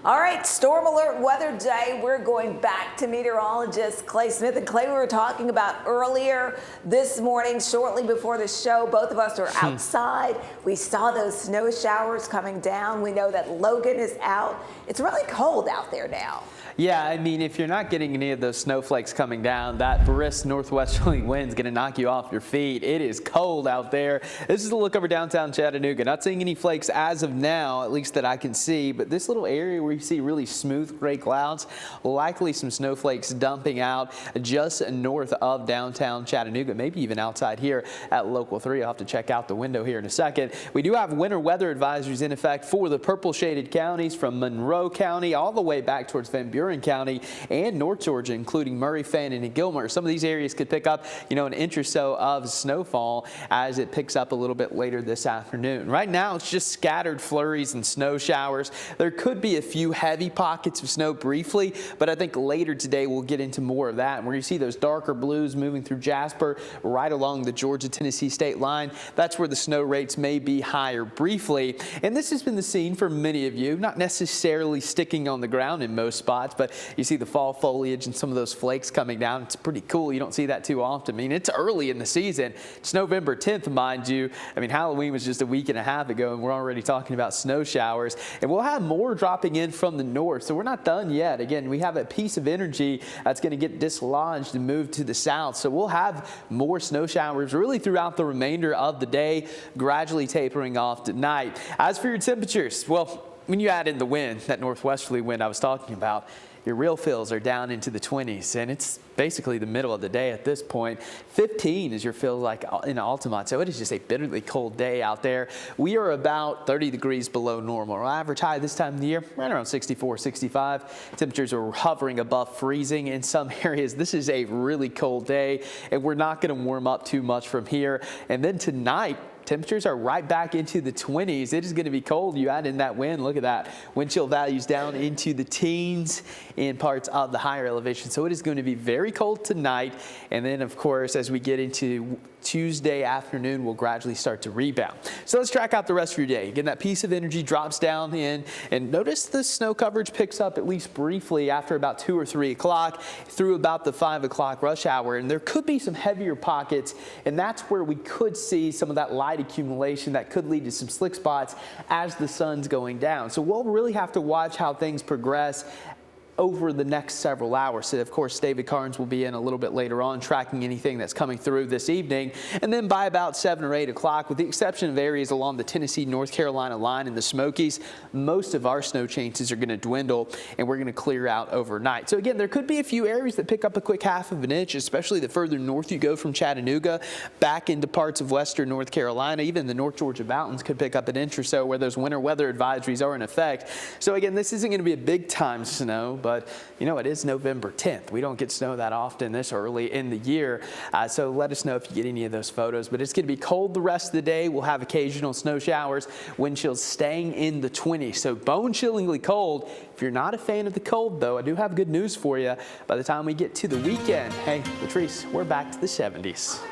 All right, storm alert weather day. We're going back to meteorologist Clay Smith. And Clay, we were talking about earlier this morning, shortly before the show, both of us were outside. We saw those snow showers coming down. We know that Logan is out. It's really cold out there now. Yeah, I mean, if you're not getting any of those snowflakes coming down, that brisk northwesterly wind's going to knock you off your feet. It is cold out there. This is a look over downtown Chattanooga. Not seeing any flakes as of now, at least that I can see, but this little area where you see really smooth gray clouds, likely some snowflakes dumping out just north of downtown Chattanooga, maybe even outside here at Local 3. I'll have to check out the window here in a second. We do have winter weather advisories in effect for the purple shaded counties from Monroe County all the way back towards Van Buren County and North Georgia, including Murray, Fannin, and Gilmer. Some of these areas could pick up, an inch or so of snowfall as it picks up a little bit later this afternoon. Right now, it's just scattered flurries and snow showers. There could be a few heavy pockets of snow briefly, but I think later today we'll get into more of that. And where you see those darker blues moving through Jasper, right along the Georgia-Tennessee state line, that's where the snow rates may be higher briefly. And this has been the scene for many of you, not necessarily sticking on the ground in most spots, but you see the fall foliage and some of those flakes coming down. It's pretty cool. You don't see that too often. I mean, it's early in the season. It's November 10th, mind you. I mean, Halloween was just a week and a half ago, and we're already talking about snow showers. And we'll have more dropping in from the north, so we're not done yet. Again, we have a piece of energy that's going to get dislodged and moved to the south. So we'll have more snow showers really throughout the remainder of the day, gradually tapering off tonight. As for your temperatures, well, when you add in the wind, that northwesterly wind I was talking about, your real feels are down into the 20s, and it's basically the middle of the day at this point. 15 is your feels like in Altamont, so it is just a bitterly cold day out there. We are about 30 degrees below normal. Our average high this time of the year, right around 64, 65. Temperatures are hovering above freezing in some areas. This is a really cold day, and we're not going to warm up too much from here. And then tonight, temperatures are right back into the 20s. It is going to be cold. You add in that wind. Look at that. Wind chill values down into the teens in parts of the higher elevation. So it is going to be very cold tonight. And then, of course, as we get into Tuesday afternoon, we'll gradually start to rebound. So let's track out the rest of your day. Again, that piece of energy drops down in, and notice the snow coverage picks up at least briefly after about 2 or 3 o'clock through about the 5 o'clock rush hour. And there could be some heavier pockets, and that's where we could see some of that light accumulation that could lead to some slick spots as the sun's going down. So we'll really have to watch how things progress over the next several hours. So of course, David Carnes will be in a little bit later on tracking anything that's coming through this evening. And then by about 7 or 8 o'clock, with the exception of areas along the Tennessee, North Carolina line and the Smokies, most of our snow chances are going to dwindle and we're going to clear out overnight. So again, there could be a few areas that pick up a quick half of an inch, especially the further north you go from Chattanooga back into parts of western North Carolina. Even the North Georgia mountains could pick up an inch or so where those winter weather advisories are in effect. So again, this isn't going to be a big time snow, but it is November 10th. We don't get snow that often this early in the year. So let us know if you get any of those photos. But it's going to be cold the rest of the day. We'll have occasional snow showers. Wind chills staying in the 20s. So bone-chillingly cold. If you're not a fan of the cold, though, I do have good news for you. By the time we get to the weekend, hey, Latrice, we're back to the 70s.